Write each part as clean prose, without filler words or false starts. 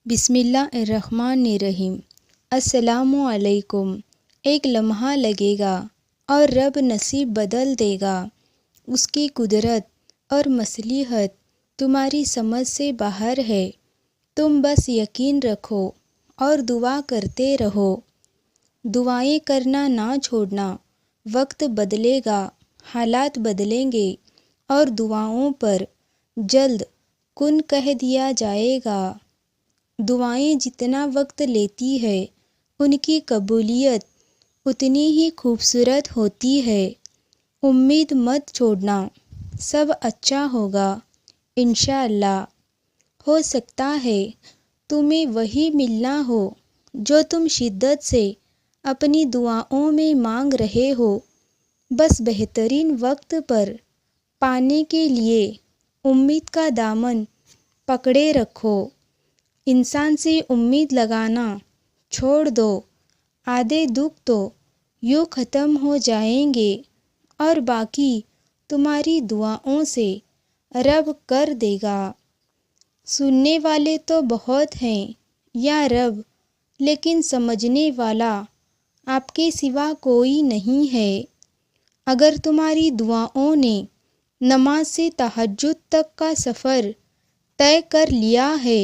بسم اللہ الرحمن الرحیم۔ السلام علیکم۔ ایک لمحہ لگے گا اور رب نصیب بدل دے گا۔ اس کی قدرت اور مصلحت تمہاری سمجھ سے باہر ہے۔ تم بس یقین رکھو اور دعا کرتے رہو۔ دعائیں کرنا نہ چھوڑنا۔ وقت بدلے گا، حالات بدلیں گے اور دعاؤں پر جلد کن کہہ دیا جائے گا۔ دعائیں جتنا وقت لیتی ہے ان کی قبولیت اتنی ہی خوبصورت ہوتی ہے۔ امید مت چھوڑنا، سب اچھا ہوگا انشاءاللہ۔ ہو سکتا ہے تمہیں وہی ملنا ہو جو تم شدت سے اپنی دعاؤں میں مانگ رہے ہو۔ بس بہترین وقت پر پانے کے لیے امید کا دامن پکڑے رکھو۔ انسان سے امید لگانا چھوڑ دو۔ آدھے دکھ تو یوں ختم ہو جائیں گے اور باقی تمہاری دعاؤں سے رب کر دے گا۔ سننے والے تو بہت ہیں یا رب، لیکن سمجھنے والا آپ کے سوا کوئی نہیں ہے۔ اگر تمہاری دعاؤں نے نماز سے تہجد تک کا سفر طے کر لیا ہے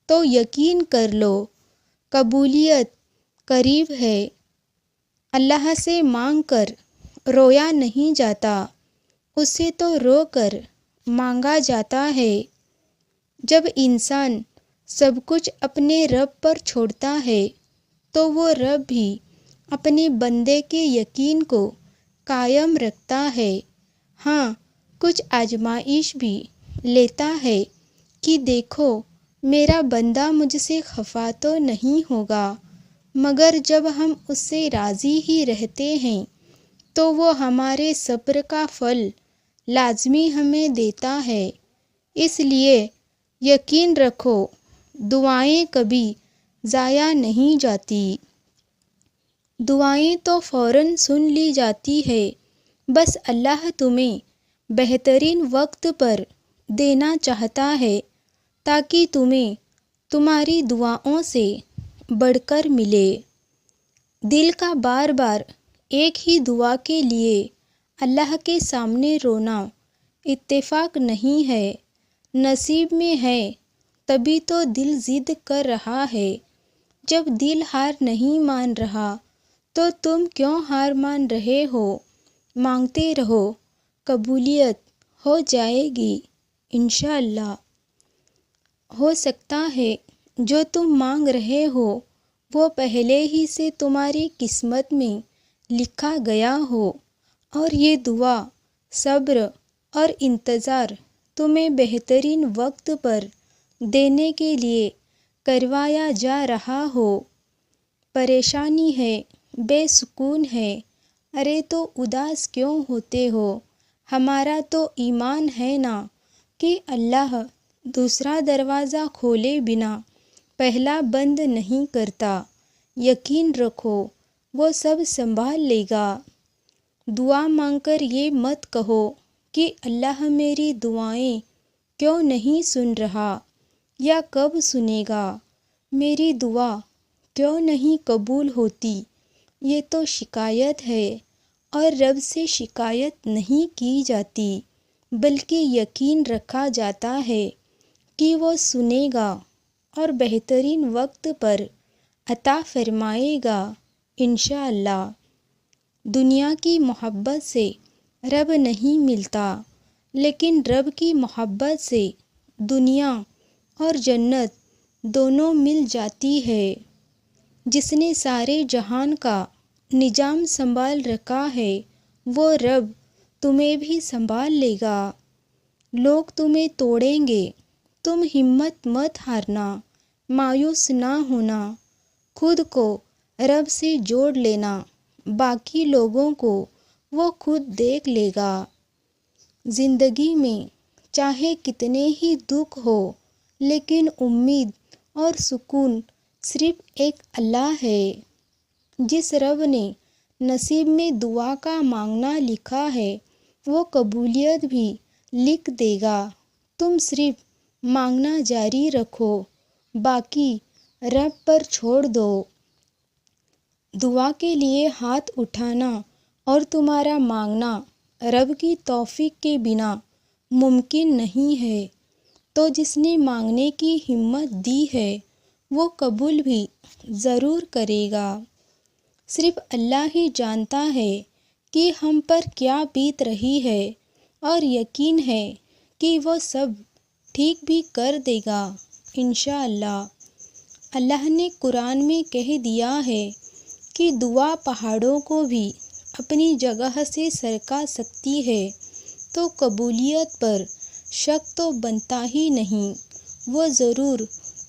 تو یقین کر لو قبولیت قریب ہے۔ اللہ سے مانگ کر رویا نہیں جاتا، اسے تو رو کر مانگا جاتا ہے۔ جب انسان سب کچھ اپنے رب پر چھوڑتا ہے تو وہ رب بھی اپنے بندے کے یقین کو قائم رکھتا ہے۔ ہاں، کچھ آزمائش بھی لیتا ہے کہ دیکھو میرا بندہ مجھ سے خفا تو نہیں ہوگا، مگر جب ہم اس سے راضی ہی رہتے ہیں تو وہ ہمارے صبر کا پھل لازمی ہمیں دیتا ہے۔ اس لیے یقین رکھو دعائیں کبھی ضائع نہیں جاتی۔ دعائیں تو فوراً سن لی جاتی ہے، بس اللہ تمہیں بہترین وقت پر دینا چاہتا ہے تاکہ تمہیں تمہاری دعاؤں سے بڑھ کر ملے۔ دل کا بار بار ایک ہی دعا کے لیے اللہ کے سامنے رونا اتفاق نہیں ہے۔ نصیب میں ہے تبھی تو دل ضد کر رہا ہے۔ جب دل ہار نہیں مان رہا تو تم کیوں ہار مان رہے ہو؟ مانگتے رہو، قبولیت ہو جائے گی انشاءاللہ۔ ہو سکتا ہے جو تم مانگ رہے ہو وہ پہلے ہی سے تمہاری قسمت میں لکھا گیا ہو، اور یہ دعا، صبر اور انتظار تمہیں بہترین وقت پر دینے کے لیے کروایا جا رہا ہو۔ پریشانی ہے، بے سکون ہے، ارے تو اداس کیوں ہوتے ہو؟ ہمارا تو ایمان ہے نا کہ اللہ دوسرا دروازہ کھولے بنا پہلا بند نہیں کرتا۔ یقین رکھو وہ سب سنبھال لے گا۔ دعا مانگ کر یہ مت کہو کہ اللہ میری دعائیں کیوں نہیں سن رہا یا کب سنے گا، میری دعا کیوں نہیں قبول ہوتی۔ یہ تو شکایت ہے، اور رب سے شکایت نہیں کی جاتی بلکہ یقین رکھا جاتا ہے کہ وہ سنے گا اور بہترین وقت پر عطا فرمائے گا انشاءاللہ۔ دنیا کی محبت سے رب نہیں ملتا، لیکن رب کی محبت سے دنیا اور جنت دونوں مل جاتی ہے۔ جس نے سارے جہان کا نظام سنبھال رکھا ہے وہ رب تمہیں بھی سنبھال لے گا۔ لوگ تمہیں توڑیں گے، تم ہمت مت ہارنا، مایوس نہ ہونا، خود کو رب سے جوڑ لینا، باقی لوگوں کو وہ خود دیکھ لے گا۔ زندگی میں چاہے کتنے ہی دکھ ہو، لیکن امید اور سکون صرف ایک اللہ ہے۔ جس رب نے نصیب میں دعا کا مانگنا لکھا ہے وہ قبولیت بھی لکھ دے گا۔ تم صرف مانگنا جاری رکھو باقی رب پر چھوڑ دو۔ دعا کے لیے ہاتھ اٹھانا اور تمہارا مانگنا رب کی توفیق کے بنا ممکن نہیں ہے، تو جس نے مانگنے کی ہمت دی ہے وہ قبول بھی ضرور کرے گا۔ صرف اللہ ہی جانتا ہے کہ ہم پر کیا بیت رہی ہے، اور یقین ہے کہ وہ سب ٹھیک بھی کر دے گا انشاءاللہ۔ اللہ نے قرآن میں کہہ دیا ہے کہ دعا پہاڑوں کو بھی اپنی جگہ سے سرکا سکتی ہے، تو قبولیت پر شک تو بنتا ہی نہیں، وہ ضرور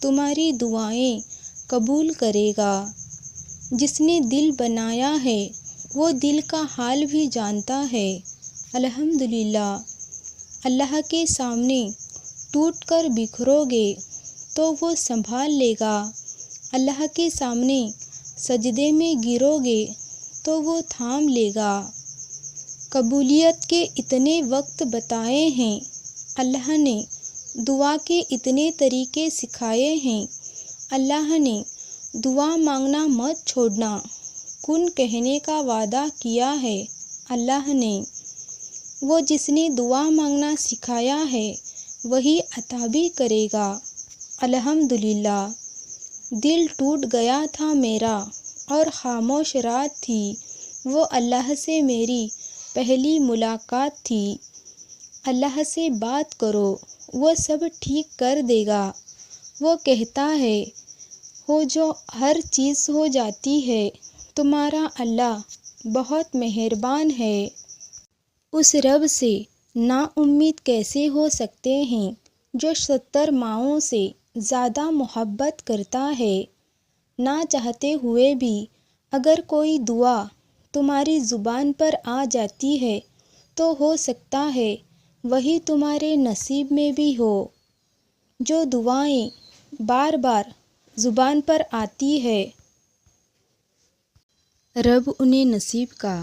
تمہاری دعائیں قبول کرے گا۔ جس نے دل بنایا ہے وہ دل کا حال بھی جانتا ہے۔ الحمدللہ، اللہ کے سامنے ٹوٹ کر بکھرو گے تو وہ سنبھال لے گا، اللہ کے سامنے سجدے میں گرو گے تو وہ تھام لے گا۔ قبولیت کے اتنے وقت بتائے ہیں اللہ نے، دعا کے اتنے طریقے سکھائے ہیں اللہ نے، دعا مانگنا مت چھوڑنا، کن کہنے کا وعدہ کیا ہے اللہ نے۔ وہ جس نے دعا مانگنا سکھایا ہے وہی عطا بھی کرے گا۔ الحمدللہ، دل ٹوٹ گیا تھا میرا اور خاموش رات تھی، وہ اللہ سے میری پہلی ملاقات تھی۔ اللہ سے بات کرو، وہ سب ٹھیک کر دے گا۔ وہ کہتا ہے ہو جو ہر چیز ہو جاتی ہے، تمہارا اللہ بہت مہربان ہے۔ اس رب سے نا امید کیسے ہو سکتے ہیں جو 70 ماؤں سے زیادہ محبت کرتا ہے؟ نہ چاہتے ہوئے بھی اگر کوئی دعا تمہاری زبان پر آ جاتی ہے تو ہو سکتا ہے وہی تمہارے نصیب میں بھی ہو۔ جو دعائیں بار بار زبان پر آتی ہے رب انہیں نصیب کا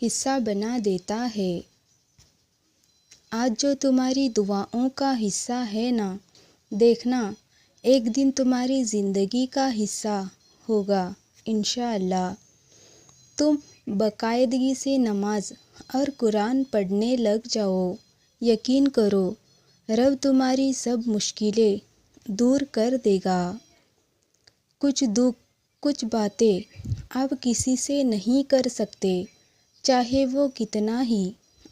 حصہ بنا دیتا ہے۔ آج جو تمہاری دعاؤں کا حصہ ہے نا، دیکھنا ایک دن تمہاری زندگی کا حصہ ہوگا انشاءاللہ۔ تم باقاعدگی سے نماز اور قرآن پڑھنے لگ جاؤ، یقین کرو رب تمہاری سب مشکلیں دور کر دے گا۔ کچھ دکھ، کچھ باتیں آپ کسی سے نہیں کر سکتے، چاہے وہ کتنا ہی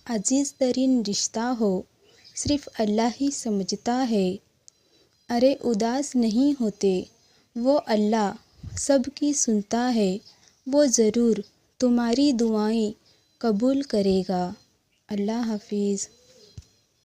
عزیز ترین رشتہ ہو، صرف اللہ ہی سمجھتا ہے۔ ارے اداس نہیں ہوتے، وہ اللہ سب کی سنتا ہے، وہ ضرور تمہاری دعائیں قبول کرے گا۔ اللہ حافظ۔